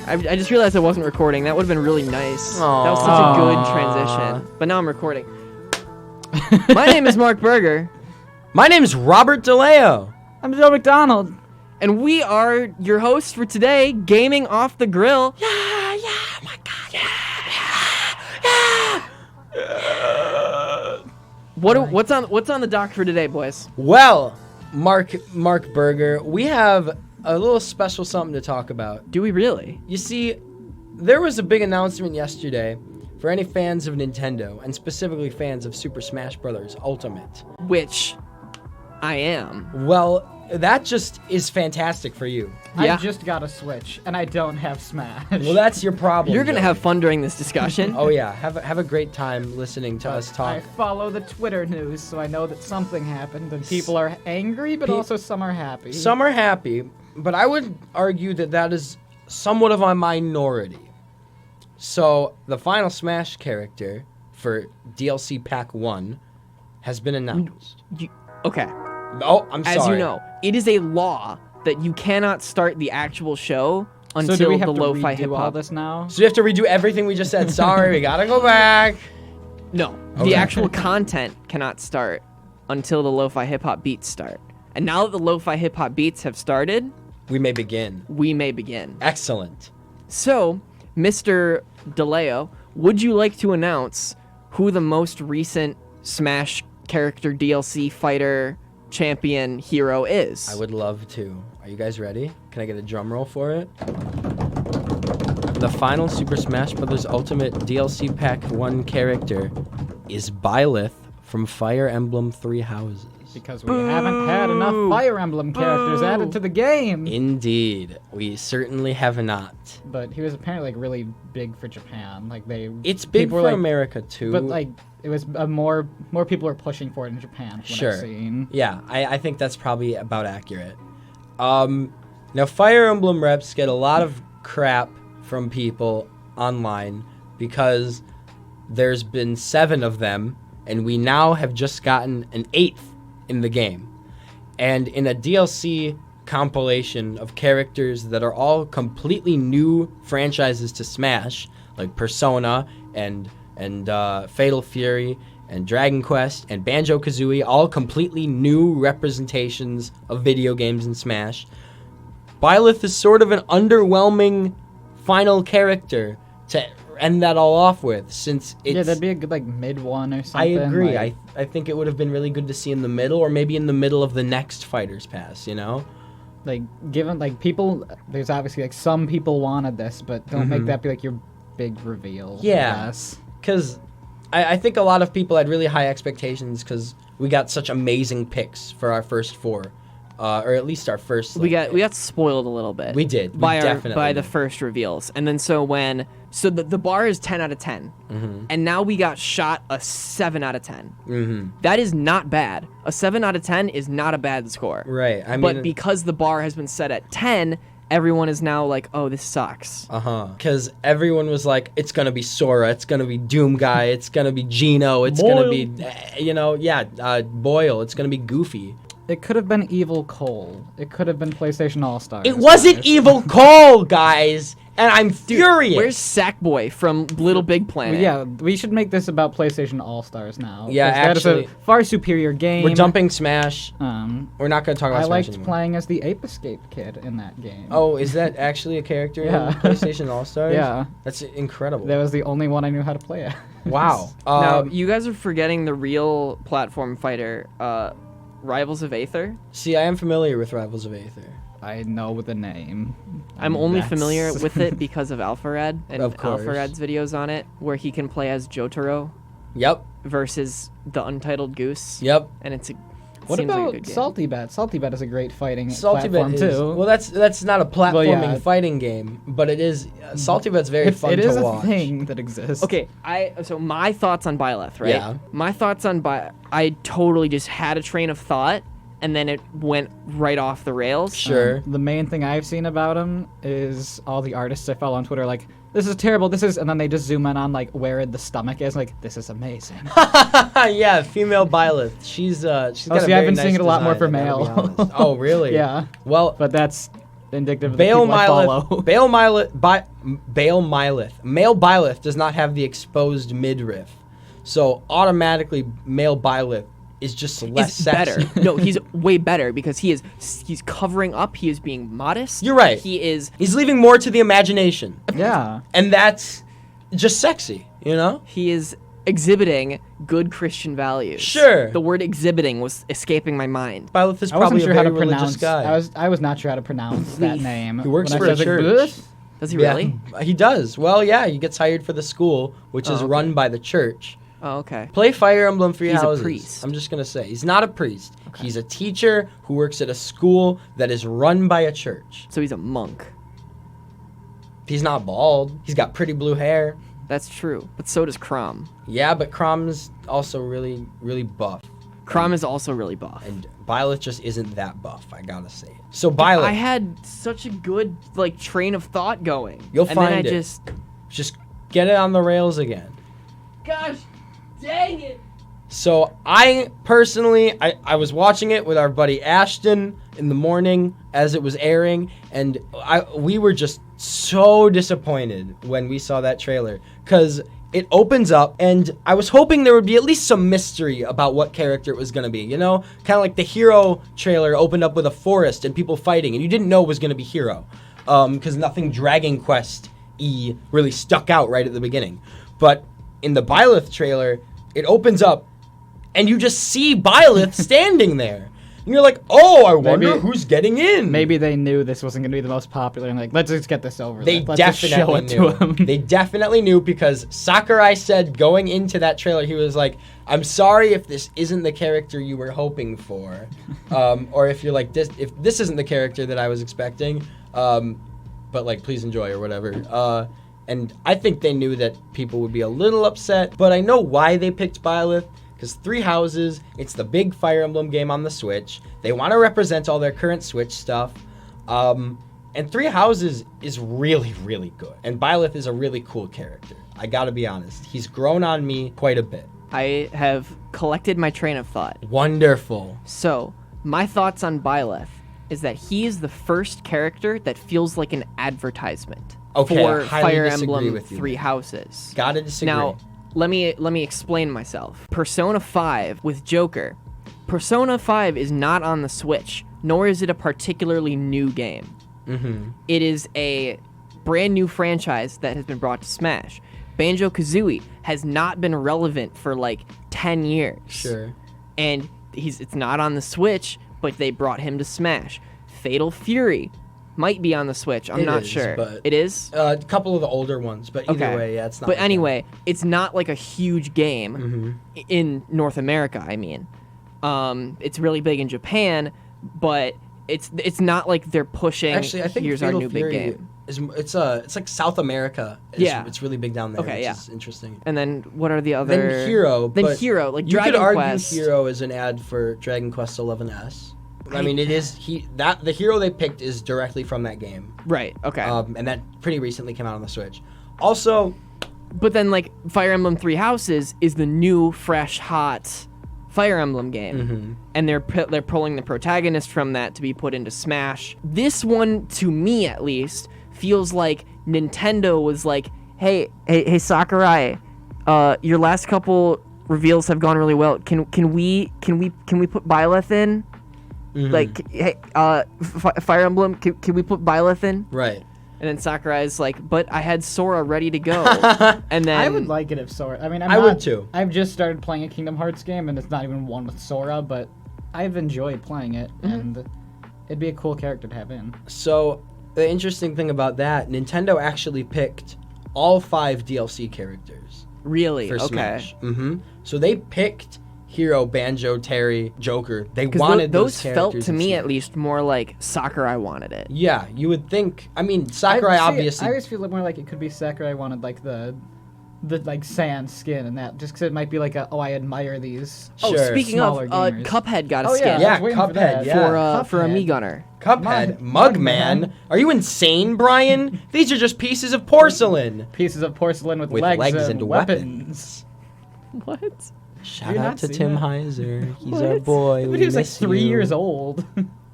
I just realized I wasn't recording. That would have been really nice. Aww. That was such a good transition. But now I'm recording. My name is Mark Berger. My name's Robert DeLeo. I'm Joe McDonald. And we are your hosts for today, Gaming Off the Grill. Yeah, oh my God, yeah. What's on the dock for today, boys? Well, Mark Berger, we have a little special something to talk about. Do we really? You see, there was a big announcement yesterday for any fans of Nintendo, and specifically fans of Super Smash Bros. Ultimate. Which I am. Well, that just is fantastic for you. Yeah. I just got a Switch, and I don't have Smash. Well, that's your problem. You're going to Joey. have fun during this discussion. Oh, yeah. Have a great time listening to us talk. I follow the Twitter news, so I know that something happened, and people are angry, but also some are happy. Some are happy, but I would argue that is somewhat of a minority. So, the final Smash character for DLC Pack 1 has been announced. Okay. Oh, I'm sorry. As you know, it is a law that you cannot start the actual show until so do we have the to lo-fi redo hip all hop. this now? So you have to redo everything we just said. Sorry, we gotta go back. No, Okay. the actual content cannot start until the lo-fi hip hop beats start. And now that the lo-fi hip hop beats have started, We may begin. we may begin. Excellent. So, Mr. DeLeo, would you like to announce who the most recent Smash character DLC fighter champion hero is? I would love to. Are you guys ready? Can I get a drum roll for it? The final Super Smash Bros. Ultimate DLC Pack 1 character is Byleth from Fire Emblem Three Houses. Because we haven't had enough Fire Emblem characters added to the game. Indeed, we certainly have not. But he was apparently like really big for Japan. Like It's big people for were like, America too. But like it was more people were pushing for it in Japan. From what Sure. I've seen. Yeah, I think that's probably about accurate. Now, Fire Emblem reps get a lot of crap from people online because there's been 7 of them, and we now have just gotten an 8th in the game. And in a DLC compilation of characters that are all completely new franchises to Smash, like Persona and Fatal Fury and Dragon Quest and Banjo-Kazooie, all completely new representations of video games in Smash, Byleth is sort of an underwhelming final character to end that all off with, since it's... Yeah, that'd be a good like mid one or I something. agree. Like, I think it would have been really good to see in the middle, or maybe in the middle of the next Fighter's Pass, you know? like given like people, there's obviously like some people wanted this, but don't make that be like your big reveal. Yeah. Yes. Because I think a lot of people had really high expectations because we got such amazing picks for our first 4. Or at least our first. we got spoiled a little bit. We did. We by definitely the did. first reveals, and then the bar is 10 out of 10, and now we got shot a 7 out of 10. Mm-hmm. That is not bad. A 7 out of 10 is not a bad score. Right. I mean, But because the bar has been set at 10, everyone is now like, oh, this sucks. because everyone was like, it's gonna be Sora, it's gonna be Doom Guy, it's gonna be Gino, it's gonna be, Boyle, it's gonna be Goofy. It could have been Evil Cole. It could have been PlayStation All Stars. It wasn't Evil Cole, guys, and I'm furious. Where's Sackboy from Little Big Planet? Yeah, we should make this about PlayStation All Stars now. Yeah, 'cause that actually- is a far superior game. We're dumping Smash. Um, We're not gonna talk about I Smash liked anymore. playing as the Ape Escape kid in that game. Oh, is that actually a character Yeah. in PlayStation All Stars? Yeah. That's incredible. That was the only one I knew how to play as. Wow. Now, you guys are forgetting the real platform fighter, Rivals of Aether. See, I am familiar with Rivals of Aether. I know the name. I'm only That's- familiar with it because of Alpharad and Of course. Alpharad's videos on it, where he can play as Jotaro Yep. versus the Untitled Goose. Yep. And it What seems like a about good game. Salty Bet? Salty Bet is a great fighting Salty platform Bet is too. well. That's not a platforming yeah. fighting game, but it is. Salty Bet's very fun it is to a watch. thing that exists. Okay, so my thoughts on Byleth, right? Yeah. My thoughts on I totally just had a train of thought, and then it went right off the rails. Sure. The main thing I've seen about him is all the artists I follow on Twitter like, this is terrible, and then they just zoom in on like where the stomach is, like, this is amazing. Yeah, female Byleth. She's got a I've very been nice seeing it a lot more design, for I gotta be male. honest. Oh, really? Yeah. Well, But it's Vindictive of the people I follow. Male Byleth does not have the exposed midriff. So automatically male Byleth is just less sexy. Better. No, he's way better because he's covering up. He is being modest. You're right. He's leaving more to the imagination. Yeah. And that's just sexy, you know? He is exhibiting good Christian values. Sure. The word exhibiting was escaping my mind. Byleth is I wasn't probably sure a how very to religious pronounce. guy. I was not sure how to pronounce that name. He works When for I a said, church. "Byleth?" Does he really? Yeah, he does. Well, yeah, he gets hired for the school, which is okay. run by the church. Oh, okay. Play Fire Emblem Three He's a Houses. priest. I'm just going to say. He's not a priest. Okay. He's a teacher who works at a school that is run by a church. So he's a monk. He's not bald. He's got pretty blue hair. That's true. But so does Crom. Yeah, but Crom's also really, really buff. Crom is also really buff. And Byleth just isn't that buff, I gotta say. So Byleth, I had such a good train of thought going. You'll and find then I it. Just get it on the rails again. Gosh, dang it! So I personally, I was watching it with our buddy Ashton in the morning as it was airing, and we were just so disappointed when we saw that trailer because it opens up, and I was hoping there would be at least some mystery about what character it was going to be, you know? Kind of like the Hero trailer opened up with a forest and people fighting, and you didn't know it was going to be Hero because nothing Dragon Quest-y really stuck out right at the beginning. But in the Byleth trailer, it opens up, and you just see Byleth standing there. And you're like, oh, I wonder who's getting in. Maybe they knew this wasn't going to be the most popular, and like, let's just get this over. They Let's just show definitely it knew. to him. They definitely knew because Sakurai said going into that trailer, he was like, I'm sorry if this isn't the character you were hoping for. Or if you're like, if this isn't the character that I was expecting, but like, please enjoy or whatever. And I think they knew that people would be a little upset, but I know why they picked Byleth. Because Three Houses, it's the big Fire Emblem game on the Switch. They want to represent all their current Switch stuff. And Three Houses is really, really good. And Byleth is a really cool character. I gotta be honest. He's grown on me quite a bit. I have collected my train of thought. Wonderful. So, my thoughts on Byleth is that he is the first character that feels like an advertisement for highly Fire disagree Emblem with you Three there. Houses. Gotta disagree. Now, let me explain myself. Persona 5 with Joker. Persona 5 is not on the Switch, nor is it a particularly new game. Mm-hmm. It is a brand new franchise that has been brought to Smash. Banjo-Kazooie has not been relevant for like 10 years. Sure. And it's not on the Switch, but they brought him to Smash. Fatal Fury might be on the Switch. I'm not sure. But it is? a couple of the older ones, but either way, yeah, it's not. But like anyway, it's not like a huge game in North America, I mean. It's really big in Japan, but it's not like they're pushing, actually, I think here's Fatal our new Fury big game. it's like South America. It's really big down there. Okay, which yeah. is interesting. And then what are the other... Then Hero. Then Hero, like you Dragon could argue Quest. Hero is an ad for Dragon Quest XI's. I mean, it is the hero they picked is directly from that game. Right, okay. And that pretty recently came out on the Switch. Also, but then like Fire Emblem Three Houses is the new, fresh, hot Fire Emblem game, and they're pulling the protagonist from that to be put into Smash. This one, to me at least, feels like Nintendo was like, hey Sakurai, your last couple reveals have gone really well. Can we put Byleth in? Like, hey, Fire Emblem, can we put Byleth in? right. And then Sakurai's like, but I had Sora ready to go. And then I would like it if Sora. I mean, I would too. I've just started playing a Kingdom Hearts game, and it's not even one with Sora, but I've enjoyed playing it, and it'd be a cool character to have in. So the interesting thing about that, Nintendo actually picked all 5 DLC characters really for okay. Smash. So they picked Hero, Banjo, Terry, Joker. They Because wanted those characters felt to in me Smash. at least more like Sakurai wanted it. Yeah, you would think. I mean, Sakurai obviously. I always feel more like it could be Sakurai wanted like the like sand skin and that, just because it might be like I admire these. Oh, Sure. speaking of, Smaller gamers. Cuphead got a Oh, skin yeah. I Yeah, was waiting for Cuphead. that. Yeah, for a Cuphead. Mii Gunner. Cuphead, Mugman. Mugman. Are you insane, Brian? These are just pieces of porcelain. Pieces of porcelain with, With legs and weapons. What? Shout you out not to seen Tim that? Heiser. He's What? our boy. But We he was like miss 3 you. years old.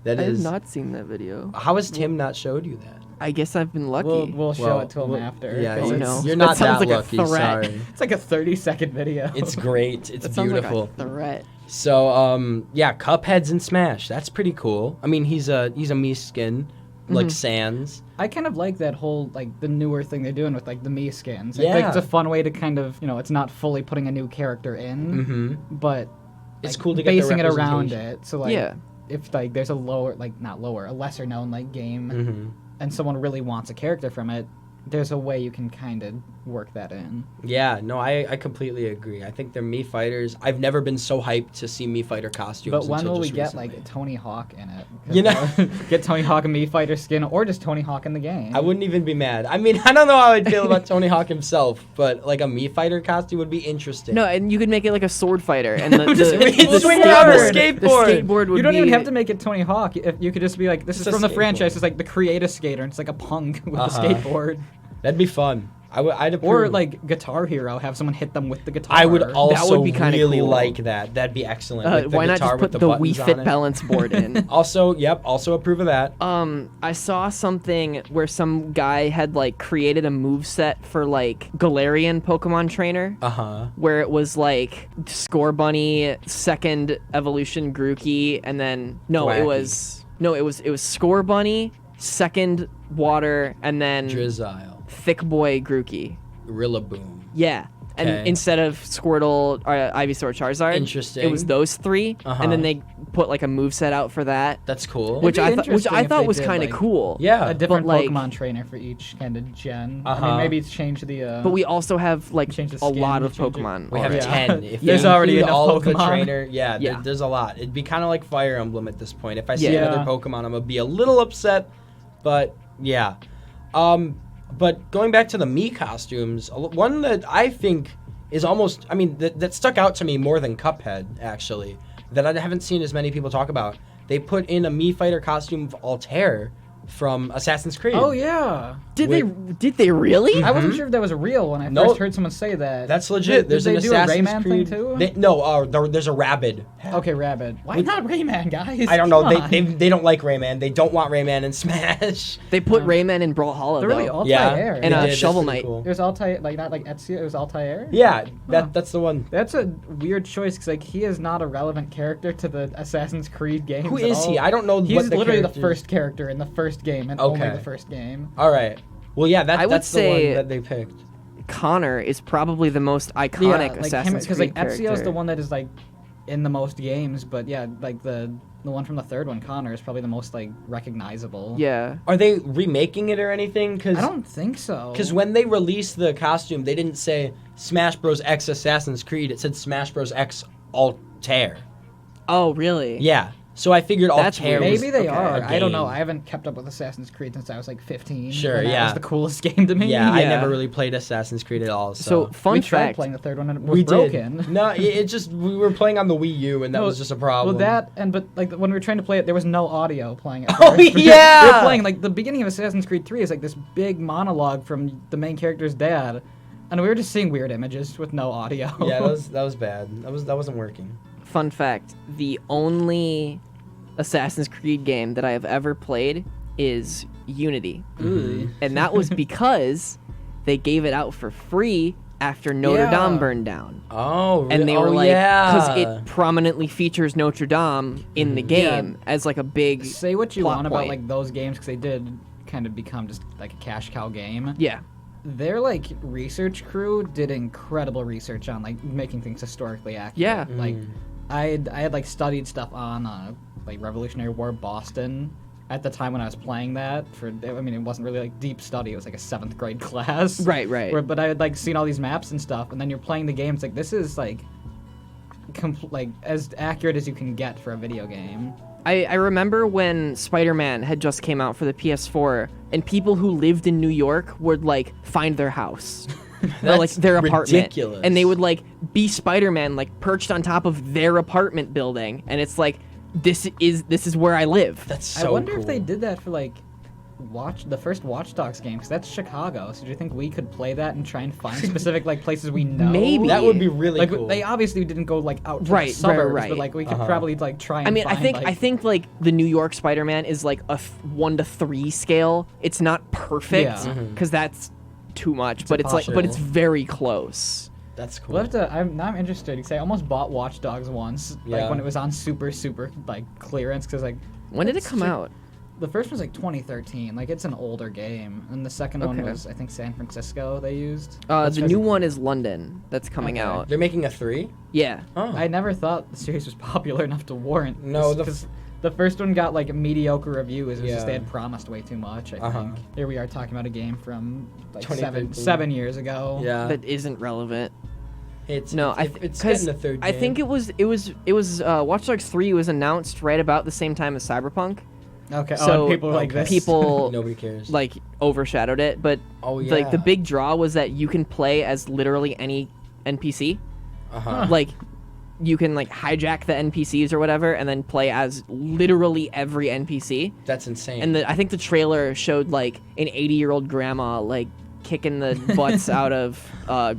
That I have is. not seen that video. How has Tim not showed you that? I guess I've been lucky. We'll show it to him after. Yeah, 'cause Oh, it's, no. you're That not sounds that like a lucky. threat. Sorry. it's like a 30-second video. It's great. It's That sounds beautiful. like a threat. So, yeah, Cuphead's in Smash. That's pretty cool. I mean, he's a Mii skin, like Sans. I kind of like that whole, like, the newer thing they're doing with, like, the Mii skins. I Yeah. think it's a fun way to kind of, it's not fully putting a new character in, but It's like, cool to get the basing it around representation. it. So, like, Yeah. if, like, there's a a lesser known, like, game, and someone really wants a character from it, there's a way you can kind of work that in. Yeah, no, I completely agree. I think they're Mii fighters. I've never been so hyped to see Mii fighter costumes. But when until will we just get recently. like Tony Hawk in it? You know? Get Tony Hawk a Mii fighter skin, or just Tony Hawk in the game. I wouldn't even be mad. I mean, I don't know how I'd feel about Tony Hawk himself, but like a Mii fighter costume would be interesting. No, and you could make it like a sword fighter, and the swing around the skateboard. The skateboard would You don't be, even have to make it Tony Hawk. If you could just be like, this Just is a from the skateboard. franchise. It's like the create a skater, and it's like a punk with a Uh-huh. skateboard. That'd be fun. I'd approve. Or like Guitar Hero, have someone hit them with the guitar. I would also be kinda really cool. like that. That'd be excellent. With the why not guitar just with put the Wii buttons on Fit it. balance board in? Also, also approve of that. I saw something where some guy had like created a moveset for like Galarian Pokemon trainer. Where it was like Score Bunny, second evolution Grookey, and then it was Score Bunny, second water, and then Drizzile. Thick Boy Grookey. Rillaboom. Yeah. And Okay. instead of Squirtle, or Ivysaur, Charizard, Interesting. it was those three, and then they put like a moveset out for that, That's cool. which be I thought interesting if they was did, kind of like, cool. yeah. a different like- Pokemon trainer for each kind of gen. I Uh-huh. mean, maybe it's changed the. But we also have like Change the a skin, lot of change it. Pokemon. We have already. Yeah. 10. If There's you already include enough all of the Pokemon. trainer, Yeah. there's a lot. It'd be kind of like Fire Emblem at this point. If I see Yeah. another Pokemon, I'm gonna be a little upset, but yeah. But going back to the Mii costumes, one that I think is almost, I mean, that stuck out to me more than Cuphead, actually, that I haven't seen as many people talk about. They put in a Mii fighter costume of Altair from Assassin's Creed. Oh yeah. Did they really? I wasn't sure if that was real when I No. first heard someone say that. That's legit. There's Did an they do Assassin's a Rayman Creed. thing too? There's a Rabid. Okay, Rabbit. Why not Rayman, guys? I don't know. Come on. They don't like Rayman. They don't want Rayman in Smash. They put Rayman in Brawlhalla They're really though. Altair. And, they did. Shovel That's pretty Knight. cool. There's Altair, like not like Ezio. It was Altair. Yeah, that's the one. That's a weird choice because like he is not a relevant character to the Assassin's Creed games. Who at is he? all. I don't know. He's what the literally the character is. first character in the first game and only Okay. the first game. All right. Well, yeah, I would that's the say- one that they picked. Connor is probably the most iconic Assassin's because Creed like Ezio is character. the one that is like in the most games, but yeah, like the one from the third one, Connor, is probably the most like recognizable. Yeah. Are they remaking it or anything? Cause, I don't think so. Because when they released the costume, they didn't say Smash Bros. X Assassin's Creed. It said Smash Bros. X Altair. Oh, really? Yeah. So I figured That's Altair weird. was maybe they a are. I don't know. game. I haven't kept up with Assassin's Creed since I was like 15. Sure, and that yeah. was the coolest game to me. Yeah, I Yeah. never really played Assassin's Creed at all. So fun we tried fact. playing the third one and it was we broken. did. No, it just we were playing on the Wii U and that No, was just a problem. Well, that and but like when we were trying to play it, there was no audio playing it. Oh, first. yeah! we were playing like the beginning of Assassin's Creed 3 is like this big monologue from the main character's dad, and we were just seeing weird images with no audio. Yeah, that was bad. That wasn't working. Fun fact: the only Assassin's Creed game that I have ever played is Unity, and that was because they gave it out for free after Notre Yeah. Dame burned down. Oh, And they were oh, like, yeah. it prominently features Notre Dame in the game as like a big Say what you plot want about point. like those games because they did kind of become just like a cash cow game. Yeah. Their like research crew did incredible research on like making things historically accurate. Yeah. Like I had like studied stuff on like Revolutionary War Boston at the time when I was playing that. I mean, it wasn't really like deep study. It was like a 7th grade class. Right. But I had like seen all these maps and stuff, and then you're playing the game. It's like this is like like as accurate as you can get for a video game. I remember when Spider-Man had just came out for the PS4, and people who lived in New York would like find their house. Or, like That's their apartment, ridiculous. and they would like be Spider-Man, like perched on top of their apartment building, and it's like this is where I live. That's so I wonder cool. if they did that for like the first Watch Dogs game, because that's Chicago. So do you think we could play that and try and find specific like places we know? Maybe. That would be really Like cool. they obviously didn't go like out to Right, the suburbs, right. but like we could probably like try and I mean, find, I think like the New York Spider-Man is like a 1 to 3 scale. It's not perfect Yeah. because that's too much, but it's like, but it's impossible. very close. That's cool. We'll have to. I'm interested because I almost bought Watch Dogs once, Yeah. like when it was on super like clearance. Because like, When did it it's come out? The first one was like 2013. Like it's an older game, and the second one Okay. was I think San Francisco. They used. The new one is London. That's coming Okay. out. They're making a 3? Yeah. Oh. I never thought the series was popular enough to warrant. No, because the first one got like mediocre reviews. It was just Yeah. they had promised way too much. I think. Here we are talking about a game from like 2013. seven years ago. Yeah. That isn't relevant. It's No, it's getting the third game. I think it was Watch Dogs 3 was announced right about the same time as Cyberpunk. Okay. So and people were like this. people Nobody cares. like overshadowed it, but Oh, yeah. like the big draw was that you can play as literally any NPC. Uh-huh. Like you can like hijack the NPCs or whatever and then play as literally every NPC. That's insane. And I think the trailer showed like an 80-year-old grandma like kicking the butts out of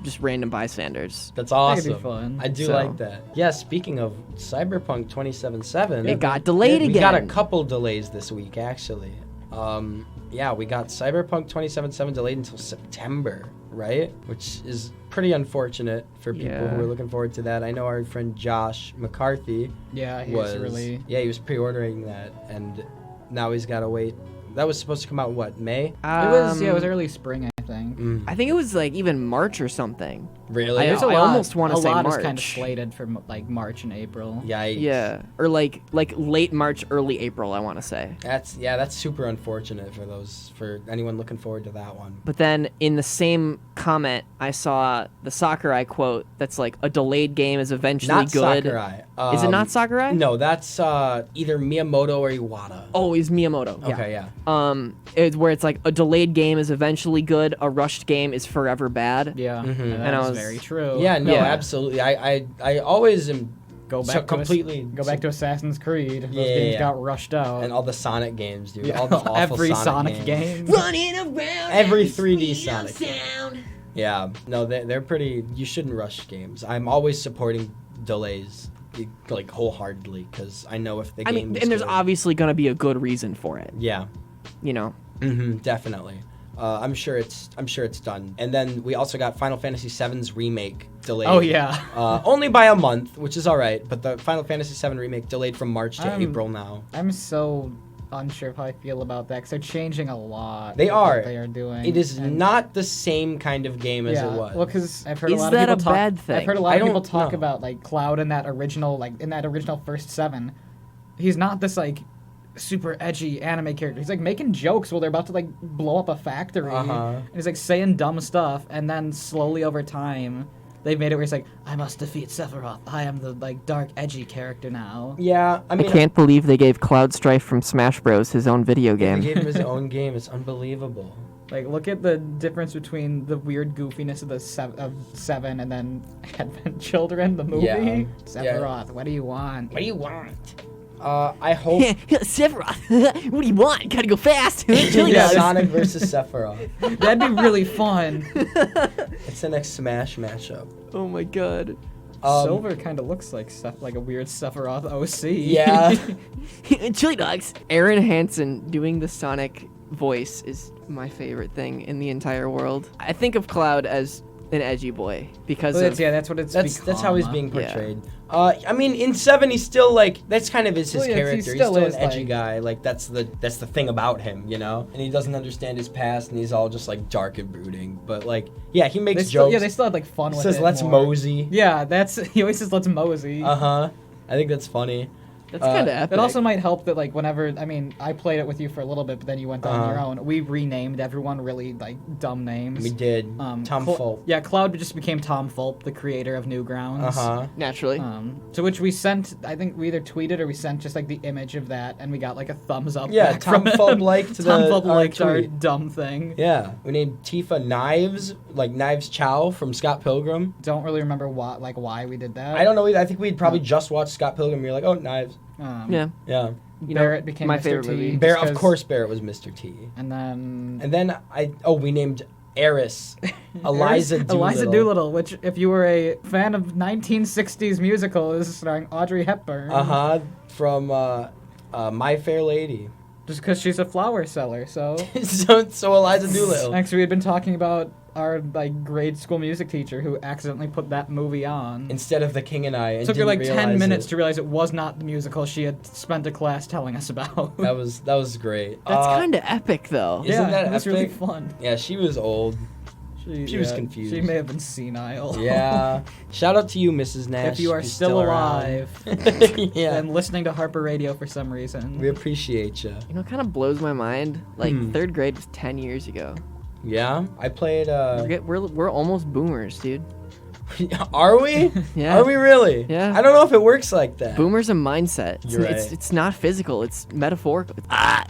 just random bystanders. That's That'd be awesome. fun. I do So- like that. Yeah, speaking of Cyberpunk 2077, It got delayed we again. got a couple delays this week actually. Yeah, we got Cyberpunk 2077 delayed until September, right? Which is pretty unfortunate for people Yeah. who are looking forward to that. I know our friend Josh McCarthy Yeah, he was was really. he was pre-ordering that, and now he's got to wait. That was supposed to come out what, May? It was Um, early spring, I think. I think it was like even March or something. Really? There's a I lot, almost wanna say A lot is kind of March. slated for like March and April. Yikes. Yeah, or like late March, early April, I want to say. That's super unfortunate for anyone looking forward to that one. But then in the same comment, I saw the Sakurai quote that's like a delayed game is eventually Not good. Sakurai. Is it not Sakurai? No, that's either Miyamoto or Iwata. Oh, it's Miyamoto. Yeah. Okay, yeah. It's where it's like a delayed game is eventually good, a rushed game is forever bad. Yeah, Mhm. And I that's was- very true. Yeah, no, Yeah. absolutely. I always am Go so back to completely go back to Assassin's Creed. Those Yeah, games yeah. got rushed out. and all the Sonic games, dude. Yeah, All the awful every Sonic game. Running around Every at the 3D speed of Sonic. sound. Yeah, no, they're pretty. You shouldn't rush games. I'm always supporting delays, like wholeheartedly, because I know if the I game. mean, is and there's good- obviously going to be a good reason for it, Yeah. you know. Definitely. I'm sure it's done. And then we also got Final Fantasy VII's remake delayed. Oh yeah. Only by a month, which is all right. But the Final Fantasy VII remake delayed from March to April now. I'm so unsure of how I feel about that because they're changing a lot. They with are. What they are doing. It is and- not the same kind of game as yeah, it was. well, because I've heard Is a lot that of people a talk. bad thing? I've heard a I lot of people don't talk know. about like Cloud in that original first 7. He's not this like super edgy anime character. He's like making jokes while they're about to like blow up a factory. Uh-huh. And he's like saying dumb stuff, and then slowly over time, they've made it where he's like, "I must defeat Sephiroth. I am the like dark, edgy character now." Yeah, I mean, I can't believe they gave Cloud Strife from Smash Bros. His own video they game. gave him his own game. It's unbelievable. Like, look at the difference between the weird goofiness of the Seven and then Advent Children, the movie. Yeah. Sephiroth, what do you want? What do you want? I hope. Sephiroth, what do you want? Gotta go fast. Chili Yeah, dogs. Sonic versus Sephiroth. That'd be really fun. It's the next Smash matchup. Oh my god. Silver kind of looks like like a weird Sephiroth OC. Yeah. Chili dogs. Aaron Hansen doing the Sonic voice is my favorite thing in the entire world. I think of Cloud as an edgy boy because Well, of that's what it's That's how he's become. being portrayed. I mean, in 7, he's still like that's kind of his Well, yeah, he character. He's still still is, an edgy like- guy. Like that's the thing about him, you know. And he doesn't understand his past, and he's all just like dark and brooding. But like, yeah, he makes jokes. they still had like fun He with says, it. "Let's more. mosey." Yeah, he always says let's mosey. I think that's funny. that's kind of epic. It also might help that like whenever I played it with you for a little bit, but then you went on your own. We renamed everyone really like dumb names. We did. Tom Fulp. Yeah, Cloud just became Tom Fulp, the creator of Newgrounds. naturally. To which we sent, I think we either tweeted or we sent just like the image of that, and we got like a thumbs up. Yeah, back Tom from Fulp him. liked Tom Fulp our liked our tweet. dumb thing. Yeah, we named Tifa Knives, like Knives Chow from Scott Pilgrim. Don't really remember why we did that. I don't know. I think we'd probably just watched Scott Pilgrim. And we were like, oh, Knives. Yeah. Yeah. You know, Barrett became my Mr. favorite T. movie. just Barrett, of 'cause- course, Barrett was Mr. T. And then We named Eris Eliza Doolittle. Eliza Doolittle, which, if you were a fan of 1960s musicals starring Audrey Hepburn, From My Fair Lady. just because she's a flower seller. So so Eliza Doolittle. actually, we had been talking about our grade school music teacher who accidentally put that movie on. Instead of The King and I. It And took her didn't 10 realize minutes it. to realize it was not the musical she had spent a class telling us about. That was great. That's kind of epic, though. Isn't that it was really epic? fun. Yeah, she was old. She was yeah, confused. She may have been senile. Yeah. Shout out to you, Mrs. Nash. If you are you're still around. alive Yeah. and listening to Harper Radio for some reason. We appreciate you. You know, it kind of blows my mind. Like, 3rd grade was 10 years ago. Yeah, I played. We're almost boomers, dude. Are we? Yeah. Are we really? Yeah. I don't know if it works like that. Boomers a mindset. You're right. It's not physical. It's metaphorical.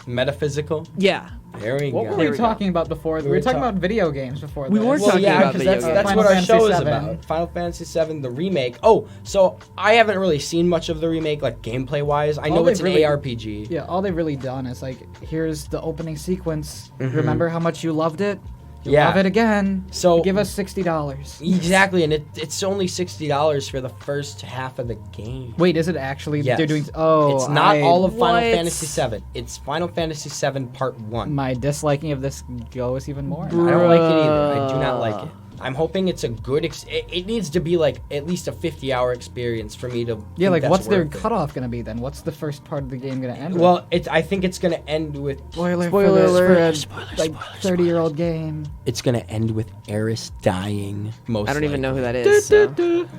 Metaphysical. Yeah. There we What go. were There we we go. talking about before? We were talking about video games before. We this. were Well, talking yeah, about 'cause video that's, games. that's Final what our Fantasy show is VII. about. Final Fantasy VII, the remake. Oh, so I haven't really seen much of the remake, like gameplay wise. I know All it's an they've really- ARPG. Yeah, all they've really done is here's the opening sequence. Mhm. Remember how much you loved it? You Yeah. love it again. So Give us $60. exactly, and it's only $60 for the first half of the game. Wait, is it actually? Yes. They're doing. Oh, It's not all of Final What? Fantasy VII. It's Final Fantasy VII Part 1. My disliking of this goes even more. I don't like it either. I do not like it. I'm hoping it's a good. It needs to be like at least a 50-hour experience for me to. Yeah, think like that's what's their worth it. cutoff gonna be then? What's the first part of the game gonna end? Well, I think it's gonna end with. Spoiler Spoiler alert. for a 30-year-old game. It's gonna end with Eris dying. Most. I don't even know who likely. that is. So.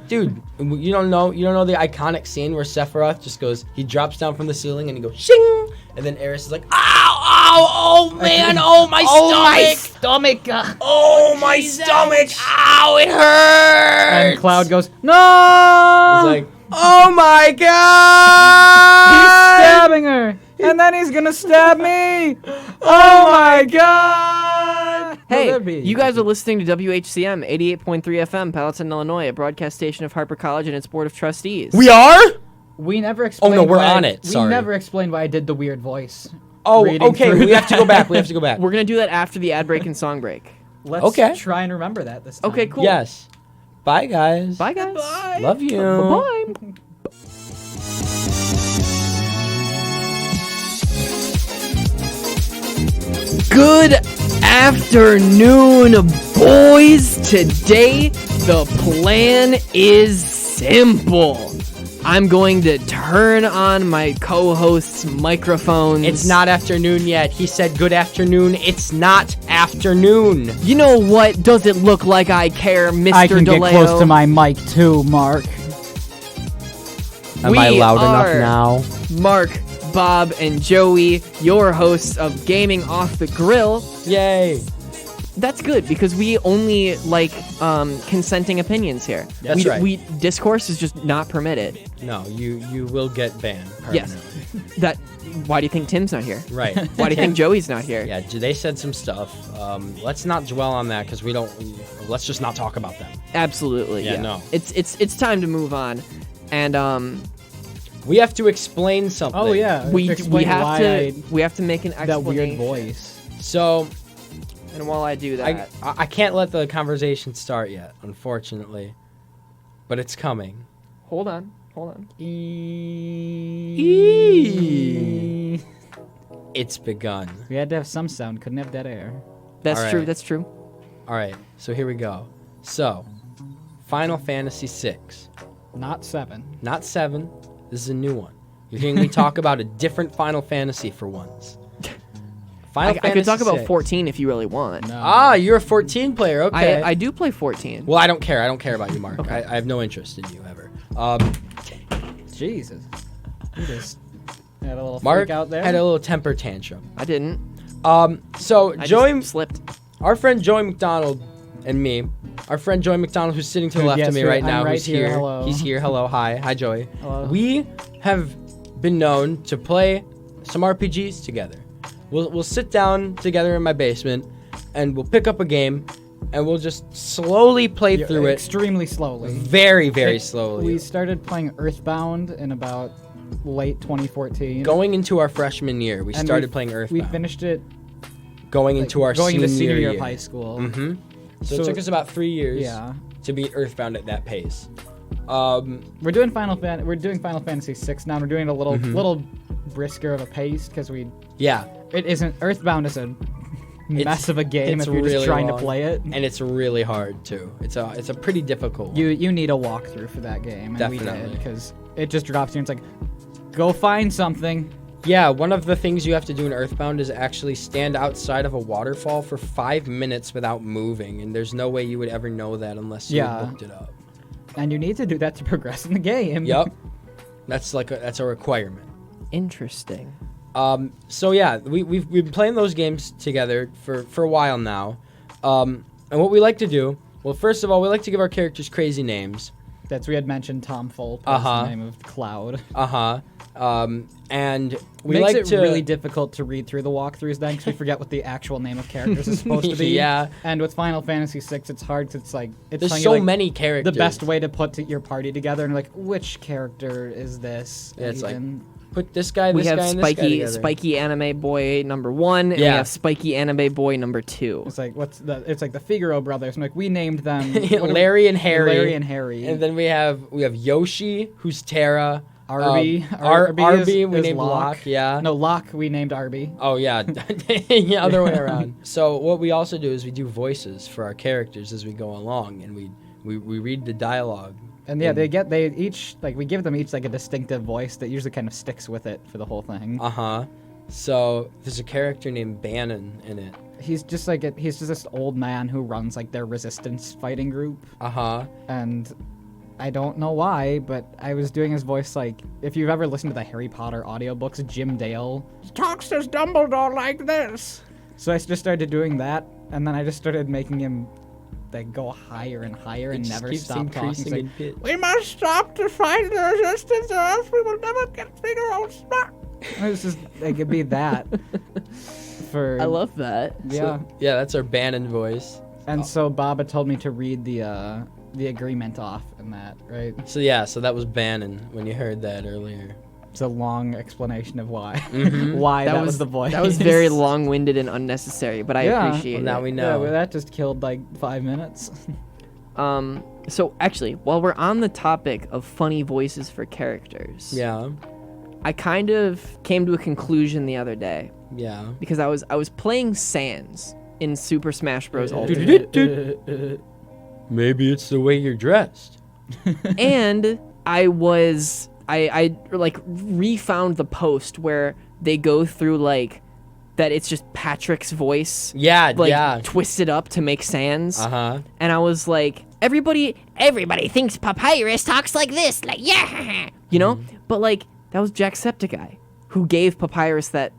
Dude, you don't know the iconic scene where Sephiroth just goes, he drops down from the ceiling and he goes shing, and then Eris is like, ow, oh man, oh my stomach, oh my stomach, ow, it hurts. And Cloud goes, no! He's like, oh my god, He's stabbing her, and then he's gonna stab me. Oh my god! Hey, you guys are listening to WHCM 88.3 FM, Palatine, Illinois, a broadcast station of Harper College and its board of trustees. We are? We never explained. no, we're why on it, sorry. We never explained why I did the weird voice. Oh, reading okay, through we have to go back, that. We're gonna do that after the ad break and song break. Let's Okay. try and remember that this time. Okay, cool. Yes. Bye, guys. Bye, guys. Love you. Bye. Good afternoon, boys. Today, the plan is simple. I'm going to turn on my co-host's microphones. It's not afternoon yet. He said good afternoon. It's not afternoon. You know what? Does it look like I care, Mr. I can DeLeo? get close to my mic too, Mark. Am I We loud are enough Mark, Bob, and Joey, your hosts of Gaming Off the Grill. now? Yay. That's good because we only like consenting opinions here. That's right. Discourse is just not permitted. No, you will get banned. Yes. permanently. Why do you think Tim's not here? Right. Why do you think Joey's not here? Yeah, they said some stuff. Let's not dwell on that because we don't. Let's just not talk about them. Absolutely. Yeah, Yeah. no. It's time to move on, and We have to explain something. Oh yeah. we Explain have why to make an that explanation. weird voice. So And while I do that, I can't let the conversation start yet, unfortunately, but it's coming. hold on. It's begun. We had to have some sound. Couldn't have dead air. That's All true. right. That's true. All right, so here we go. So, Final Fantasy VI. Not 7. Not 7. This is a new one. You're hearing me talk about a different Final Fantasy for once. I could talk about 6. 14 if you really want. No. Ah, you're a 14 player. Okay. I do play 14. Well, I don't care. I don't care about you, Mark. I have no interest in you ever. Jesus. You just had a little Mark freak out there. had a little temper tantrum. I didn't. So I Joey, just slipped. our friend Joey McDonald, and me, our friend Joey McDonald, who's sitting to the left Yes, of me I'm right now, right who's here. here. Hello. He's here. Hello. Hi, Joey. Hello. We have been known to play some RPGs together. We'll sit down together in my basement, and we'll pick up a game, and we'll just slowly play through it. Extremely slowly. Very, very slowly. We started playing Earthbound in about late 2014. Going into our freshman year, we And started playing Earthbound. We finished it going into our going into senior senior year year of high school. Mm-hmm. So it took us about 3 years Yeah. to beat Earthbound at that pace. We're doing Final Fantasy 6 now. We're doing it a little brisker of a pace because Yeah, it isn't Earthbound is a mess of a game it's if you're really just trying long. to play it. and it's really hard too. It's a pretty difficult one. You need a walkthrough for that game, and we Definitely. did because it just drops you. And it's like, go find something. Yeah, one of the things you have to do in Earthbound is actually stand outside of a waterfall for 5 minutes without moving, and there's no way you would ever know that unless you Yeah. looked it up. And you need to do that to progress in the game. Yep, that's a requirement. Interesting. So yeah, we've been playing those games together for a while now, and what we like to do, well, first of all, we like to give our characters crazy names. We had mentioned Tom Fulp as Uh-huh. the name of Cloud. And we Makes like it to really difficult to read through the walkthroughs then because we forget what the actual name of characters is supposed to be. Yeah. And with Final Fantasy VI, it's hard 'cause it's like it's There's telling so you, like, many characters. the best way to put your party together and like which character is this? Yeah, it's like, even? put this guy, this We have guy, and this guy together. Spiky Anime Boy number 1, and we Yeah. have Spiky Anime Boy number 2. It's like it's like the Figaro brothers. I'm like we named them what are Larry and Harry. Larry and Harry. And then we have Yoshi, who's Terra. Arby. Arby, we is named Locke. Yeah. No, Locke we named Arby. Oh yeah, yeah, other way around. So what we also do is we do voices for our characters as we go along, and we read the dialogue. And yeah, they each like we give them each like a distinctive voice that usually kind of sticks with it for the whole thing. So there's a character named Bannon in it. He's just this old man who runs like their resistance fighting group. And I don't know why, but I was doing his voice like if you've ever listened to the Harry Potter audiobooks, Jim Dale talks as Dumbledore like this. So I just started doing that, and then I just started making him like go higher and higher and never stop talking. He's like, we must stop to find the resistance, or else we will never get Figaro's back. It was just like it'd be that. I love that. Yeah. So, yeah, that's our Bannon voice. And so Baba told me to read the agreement off and that, right? So yeah, so that was Bannon when you heard that earlier. It's a long explanation of why. Why that was the voice. That was very long-winded and unnecessary, but I appreciate it. Now we Yeah, know. well, that just killed like 5 minutes. So actually, while we're on the topic of funny voices for characters, Yeah. I kind of came to a conclusion the other day Yeah. because I was playing Sans in Super Smash Bros. Ultimate, Maybe it's the way you're dressed. and I like refound the post where they go through like that it's just Patrick's voice, Yeah, like yeah. twisted up to make Sans. Uh-huh. And I was like, everybody thinks Papyrus talks like this, like yeah, you know. But like that was Jacksepticeye who gave Papyrus that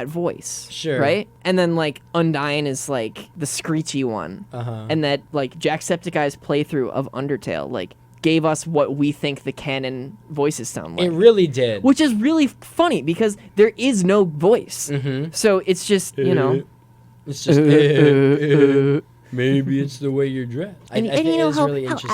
voice, Sure. right? And then like Undyne is like the screechy one, and that like Jacksepticeye's playthrough of Undertale like gave us what we think the canon voices sound like. It really did. Which is really funny because there is no voice, so it's just It's just maybe it's the way you're dressed. I think you know it is how really interesting.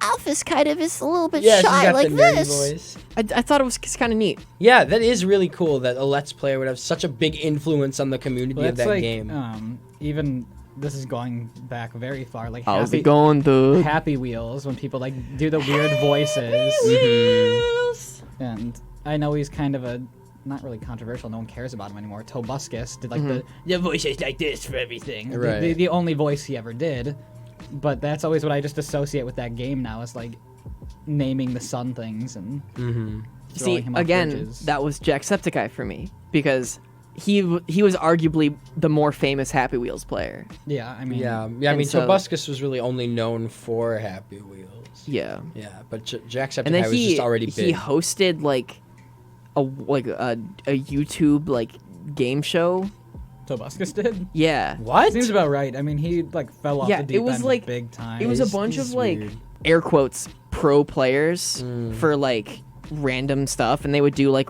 Alphys kind of is a little bit Yeah, she's shy got like the nerdy this. voice. I thought it was kind of neat. Yeah, that is really cool that a Let's Player would have such a big influence on the community of that like, game. Even this is going back very far. Like How's it going, dude? Happy Wheels when people like do the weird voices. And I know he's kind of a not really controversial. No one cares about him anymore. Tobuscus did like the voices like this for everything. Right. The only voice he ever did. But that's always what I just associate with that game now is like naming the sun things and throwing See, him off again, bridges. that was Jacksepticeye for me because he was arguably the more famous Happy Wheels player. Yeah, I mean, Yeah, I And mean, so- Tobuscus was really only known for Happy Wheels. Yeah, Yeah, but Jacksepticeye and then was just already big. he hosted like a YouTube like game show. Tobuscus did. Yeah, What? Seems about right. I mean, he like fell off Yeah, the deep it was end like- big time. it was a He's- bunch he's of like weird. air quotes pro players for like random stuff, and they would do like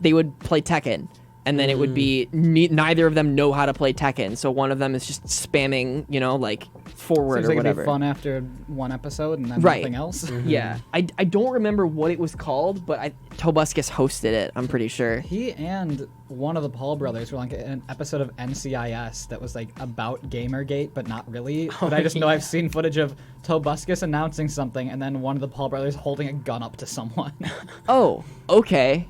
they would play Tekken, And then it would be neither of them know how to play Tekken, so one of them is just spamming, like forward Seems or like whatever. It'd be fun after one episode and then Right. nothing else. Yeah, I don't remember what it was called, but Tobuscus hosted it. I'm pretty sure. He and one of the Paul brothers were like in an episode of NCIS that was like about Gamergate, but not really. But I just know I've seen footage of Tobuscus announcing something and then one of the Paul brothers holding a gun up to someone. Oh, okay.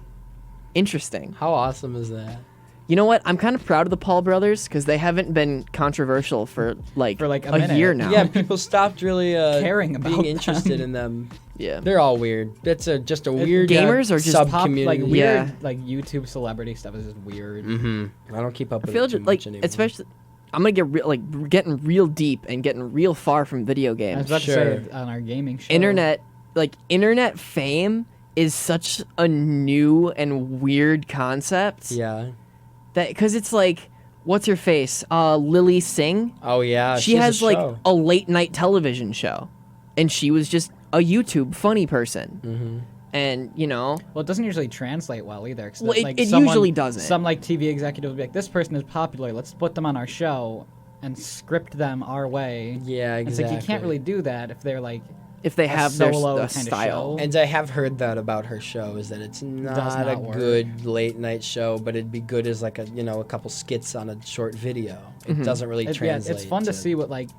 Interesting. How awesome is that? You know what? I'm kind of proud of the Paul brothers because they haven't been controversial for like a a minute. year now. Yeah, people stopped really Caring about being them. interested in them. Yeah. They're all weird. That's just a weird gamers or just sub Pop, community. like weird, Yeah. like YouTube celebrity stuff is just weird. I don't keep up I with feel it too just like, much anymore. especially, I'm gonna get getting real deep and getting real far from video I was games. about Sure. to say on our gaming show. Internet fame is such a new and weird concept. Yeah. That because it's like, what's her face? Lily Singh. Oh yeah. She has has a like show. a late night television show, and she was just a YouTube funny person. And Well, it doesn't usually translate well either. 'Cause Well, it- like it someone- usually doesn't. Some like TV executives will be like, "This person is popular. Let's put them on our show and script them our way." Yeah, It's exactly. like you can't really do that if they're like if they a have their solo the kind of style. show. And I have heard that about her show is that it's not a not work. good late night show, but it'd be good as like a couple skits on a short video. It doesn't really translate. it's fun to see what like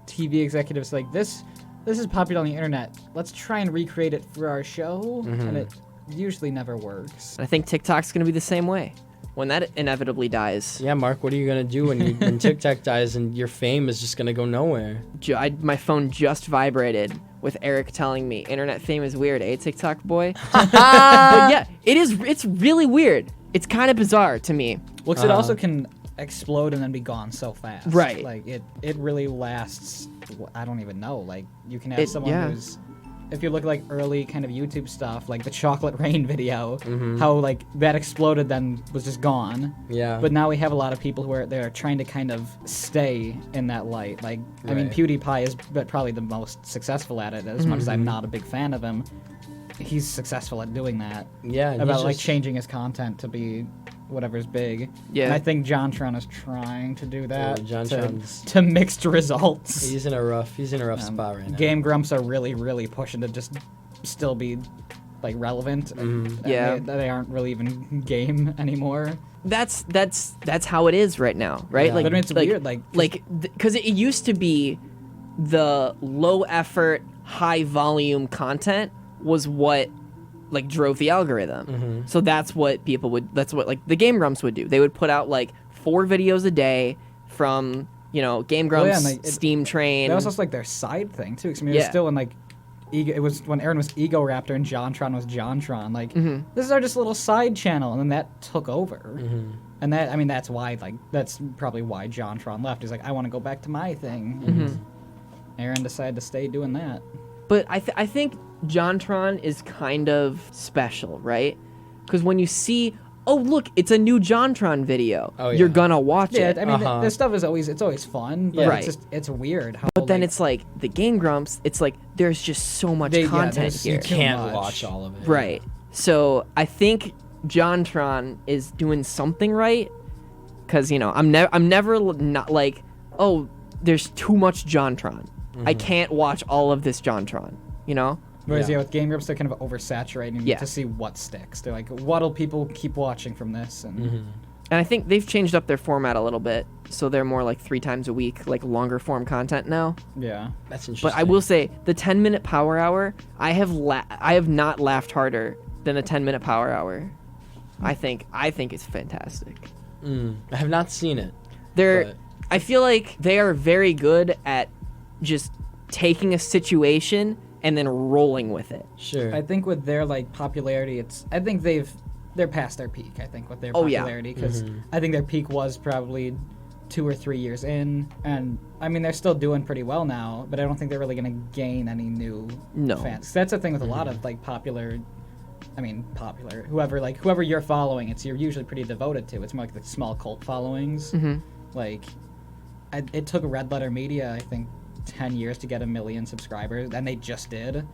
TV executives like this. This is popular on the internet. Let's try and recreate it for our show, and it usually never works. I think TikTok's gonna be the same way when that inevitably dies. Yeah, Mark, what are you gonna do when TikTok dies and your fame is just gonna go nowhere? My phone just vibrated with Eric telling me internet fame is weird, eh, TikTok boy? But yeah, it is. It's really weird. It's kind of bizarre to me. Well, 'cause it also can explode and then be gone so fast. Right. Like it really lasts. I don't even know. Like you can have someone yeah. who's. If you look at, like early kind of YouTube stuff, like the Chocolate Rain video, Mm-hmm. how like that exploded then was just gone. Yeah. But now we have a lot of people who are they're trying to kind of stay in that light. Like I mean, Right. PewDiePie is probably the most successful at it. As much as I'm not a big fan of him, he's successful at doing that. Yeah, and About he's like just- changing his content to be whatever's big. Yeah. And I think JonTron is trying to do that. Yeah, JonTron's- to mixed results. He's in a rough spot right now. Game Grumps are really, really pushing to just still be like relevant. And Yeah. they aren't really even game anymore. That's how it is right now, right? Yeah. Like, But it's weird, like- because it used to be the low effort, high volume content was what like drove the algorithm. So that's what people would. That's what like the Game Grumps would do. They would put out like 4 videos a day from Game Grumps, yeah, and, like, Steam Train. That was also like their side thing too. 'Cause, I mean, it was Yeah. still in like, it was when Aaron was Ego Raptor and JonTron was JonTron. Like, Mm-hmm. this is our just little side channel, and then that took over. And that, I mean, that's why that's probably why JonTron left. He's like, I want to go back to my thing. And Aaron decided to stay doing that. But I think JonTron is kind of special, right? Because when you see, oh look, it's a new JonTron video, Oh, you're yeah. gonna watch Yeah, it. I mean, this stuff is always fun. But Right. it's weird how. But then like, it's like the Game Grumps. It's like there's just so much content there's- here, you You can't much. watch all of it. right? So I think JonTron is doing something right. Because I'm never not like, oh, there's too much JonTron. I can't watch all of this JonTron. Whereas Yeah. with Game Grumps, they're kind of oversaturating Yeah. to see what sticks. They're like, what'll people keep watching from this? And And I think they've changed up their format a little bit, so they're more like 3 times a week, like longer form content now. yeah. That's interesting. But I will say the 10-minute Power Hour, I have not laughed harder than the 10-minute Power Hour. I think it's fantastic. I have not seen it. But I feel like they are very good at just taking a situation and then rolling with it. Sure. I think with their like popularity, I think they're past their peak. I think with their Oh, yeah. popularity, because I think their peak was probably 2 or 3 years in, and I mean they're still doing pretty well now. But I don't think they're really gonna gain any new fans. That's the thing with a lot of like popular. Whoever you're following, you're usually pretty devoted to. It's more like the small cult followings. Like, it took Red Letter Media, I think, 10 years to get 1 million subscribers, and they just did.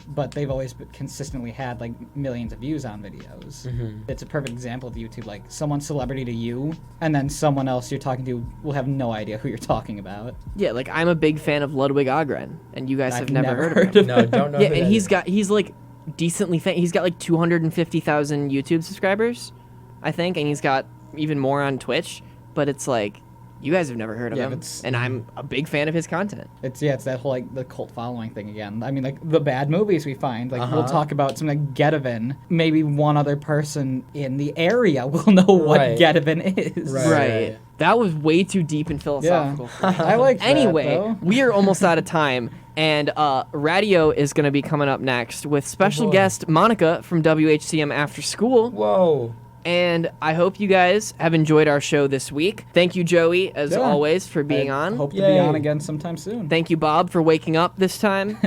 But they've always consistently had like millions of views on videos. It's a perfect example of YouTube. Like someone celebrity to you, and then someone else you're talking to will have no idea who you're talking about. Yeah, like I'm a big fan of Ludwig Ogren, and you guys have never heard of him. No, don't know. Yeah, and he's like decently he's got like 250,000 YouTube subscribers, I think, and he's got even more on Twitch. But it's like, you guys have never heard of him, and I'm a big fan of his content. It's that whole like the cult following thing again. I mean, like the bad movies we find, like we'll talk about something like Getaven. Maybe one other person in the area will know what Getaven is. Right. That was way too deep and philosophical. Yeah. I like that, Anyway, though. we are almost out of time, and Radio is going to be coming up next with special guest Monica from WHCM After School. Whoa. And I hope you guys have enjoyed our show this week. Thank you, Joey, as always, for being on. Hope to be on again sometime soon. Thank you, Bob, for waking up this time.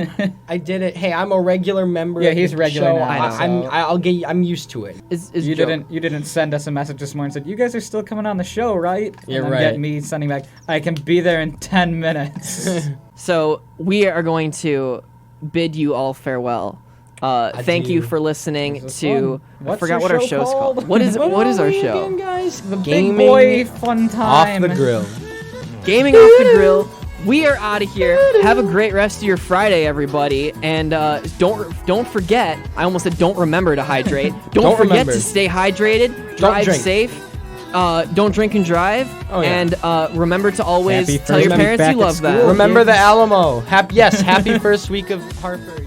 I did it. Hey, I'm a regular member. Yeah, of he's the regular show. now. I'm used to it. You didn't send us a message this morning and said, you guys are still coming on the show, right? Yeah, and then get me sending back, I can be there in 10 minutes. So we are going to bid you all farewell. Thank you for listening to. I forgot what our show's called. What is our show? Again, guys? The Big Boy Fun Time. Off the Grill. Gaming Off the Grill. We are out of here. Have a great rest of your Friday, everybody, and don't forget. I almost said don't remember to hydrate. Don't forget to stay hydrated. Drive safe. Don't drink and drive. And remember to always tell your parents you love them. Remember the Alamo. Happy first week of Harper.